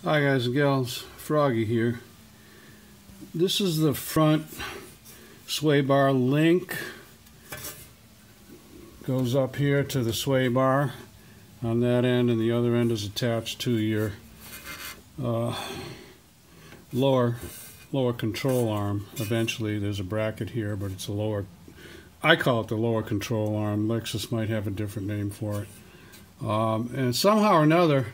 Hi guys and gals, Froggy here. This is the front sway bar link. Goes up here to the sway bar on that end, and the other end is attached to your lower control arm. Eventually there's a bracket here, but it's a lower, I call it the lower control arm. Lexus might have a different name for it. And somehow or another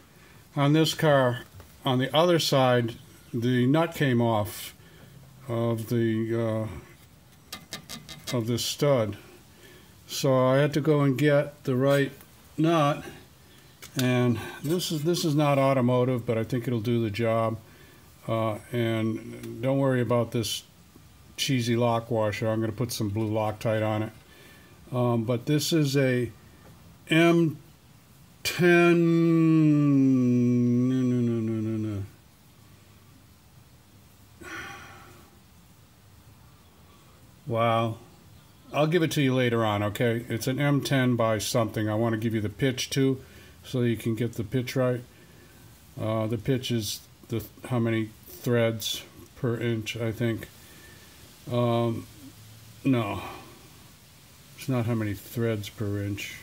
on this car, on the other side, the nut came off of the of this stud, so I had to go and get the right nut. And this is not automotive, but I think it'll do the job. And don't worry about this cheesy lock washer. I'm going to put some blue Loctite on it. But this is a M10. No. Wow. I'll give it to you later on, okay? It's an M10 by something. I want to give you the pitch too, so you can get the pitch right. The pitch is how many threads per inch, I think. No, it's not how many threads per inch.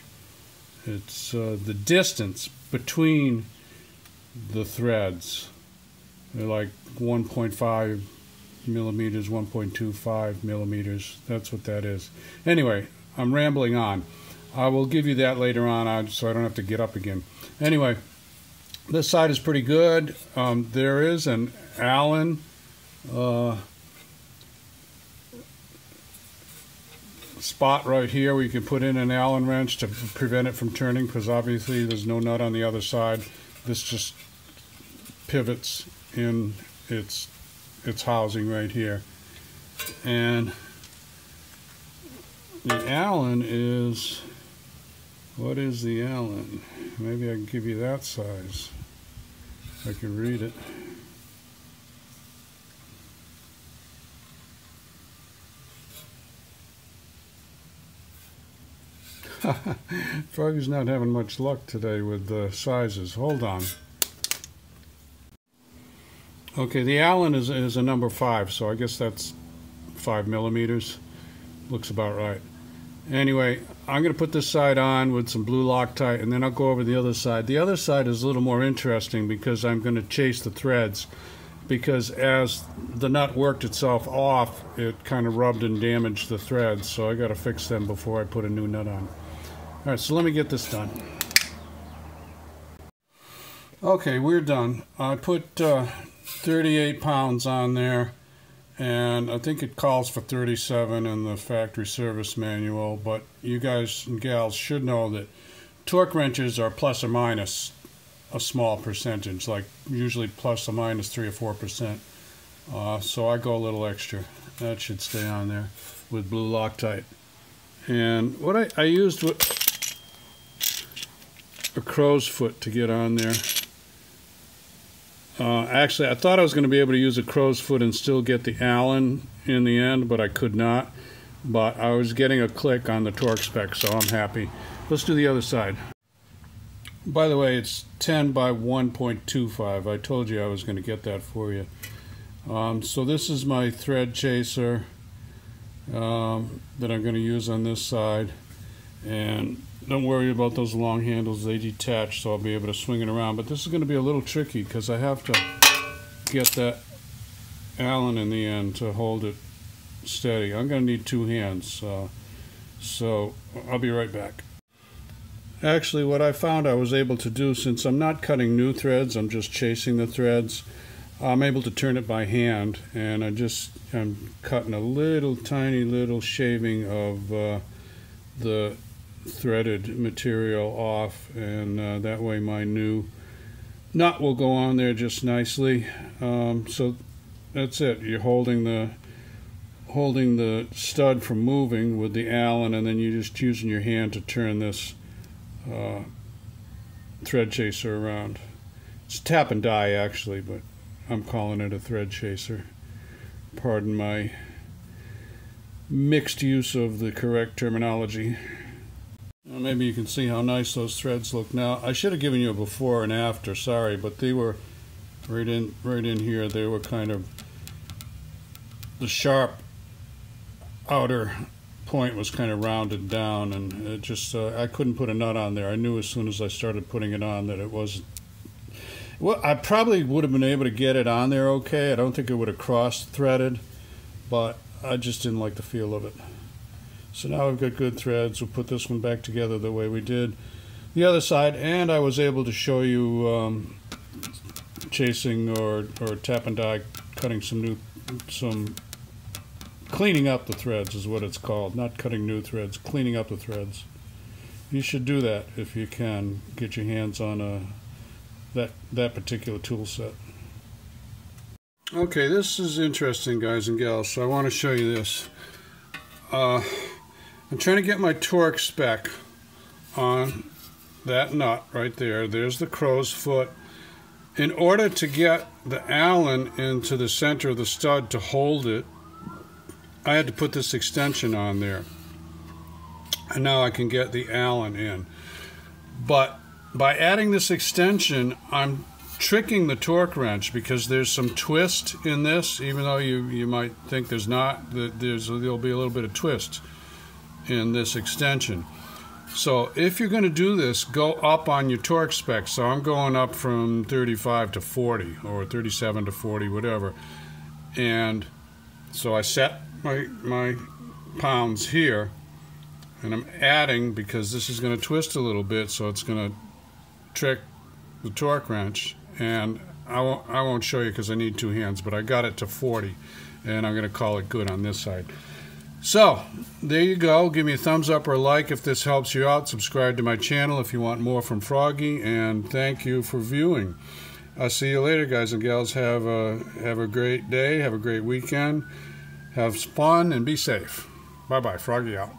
It's the distance between the threads. They're like 1.5 millimeters, 1.25 millimeters. That's what that is. Anyway, I'm rambling on. I will give you that later on, so I don't have to get up again. Anyway, this side is pretty good. There is an Allen spot right here where you can put in an Allen wrench to prevent it from turning, because obviously there's no nut on the other side. This just pivots in its housing right here. And the Allen is, what is the Allen? Maybe I can give you that size. I can read it. Froggy's not having much luck today with the sizes. Hold on. Okay, the Allen is a number 5, so I guess that's 5 millimeters. Looks about right. Anyway, I'm going to put this side on with some blue Loctite, and then I'll go over the other side. The other side is a little more interesting because I'm going to chase the threads, because as the nut worked itself off, it kind of rubbed and damaged the threads, so I got to fix them before I put a new nut on. All right, so let me get this done. Okay, we're done. I put 38 pounds on there, and I think it calls for 37 in the factory service manual, but you guys and gals should know that torque wrenches are plus or minus a small percentage, like usually plus or minus 3 or 4%. So I go a little extra. That should stay on there with blue Loctite. And what I used a crow's foot to get on there. Actually, I thought I was going to be able to use a crow's foot and still get the Allen in the end, but I could not. But I was getting a click on the torque spec, so I'm happy. Let's do the other side. By the way, it's 10 by 1.25. I told you I was going to get that for you. So this is my thread chaser that I'm going to use on this side. And don't worry about those long handles, they detach, so I'll be able to swing it around. But this is going to be a little tricky because I have to get that Allen in the end to hold it steady. I'm going to need 2 hands, so I'll be right back. Actually, what I found I was able to do, since I'm not cutting new threads, I'm just chasing the threads, I'm able to turn it by hand, and I'm cutting a little tiny little shaving of the threaded material off, and that way my new nut will go on there just nicely. So that's it. You're holding the stud from moving with the Allen, and then you're just using your hand to turn this thread chaser around. It's tap and die actually, but I'm calling it a thread chaser. Pardon my mixed use of the correct terminology. Maybe you can see how nice those threads look now. I should have given you a before and after, sorry, but they were right in here. They were kind of, the sharp outer point was kind of rounded down, and it just I couldn't put a nut on there. I knew as soon as I started putting it on that it wasn't. Well, I probably would have been able to get it on there okay. I don't think it would have cross-threaded, but I just didn't like the feel of it. So now we've got good threads. We'll put this one back together the way we did the other side, and I was able to show you chasing or tap and die, cutting some cleaning up the threads is what it's called. Not cutting new threads, cleaning up the threads. You should do that if you can get your hands on that particular tool set. Okay, this is interesting, guys and gals, so I want to show you this. I'm trying to get my torque spec on that nut right there. There's the crow's foot. In order to get the Allen into the center of the stud to hold it, I had to put this extension on there. And now I can get the Allen in. But by adding this extension, I'm tricking the torque wrench because there's some twist in this, even though you might think there's not. There'll be a little bit of twist in this extension. So if you're going to do this, go up on your torque spec. So I'm going up from 35 to 40 or 37 to 40, whatever. And so I set my pounds here, and I'm adding, because this is going to twist a little bit, so it's going to trick the torque wrench. And I won't show you because I need two hands, but I got it to 40, and I'm going to call it good on this side. So there you go. Give me a thumbs up or a like if this helps you out. Subscribe to my channel if you want more from Froggy, and thank you for viewing. I'll see you later, guys and gals. Have a great day. Have a great weekend. Have fun and be safe. Bye-bye. Froggy out.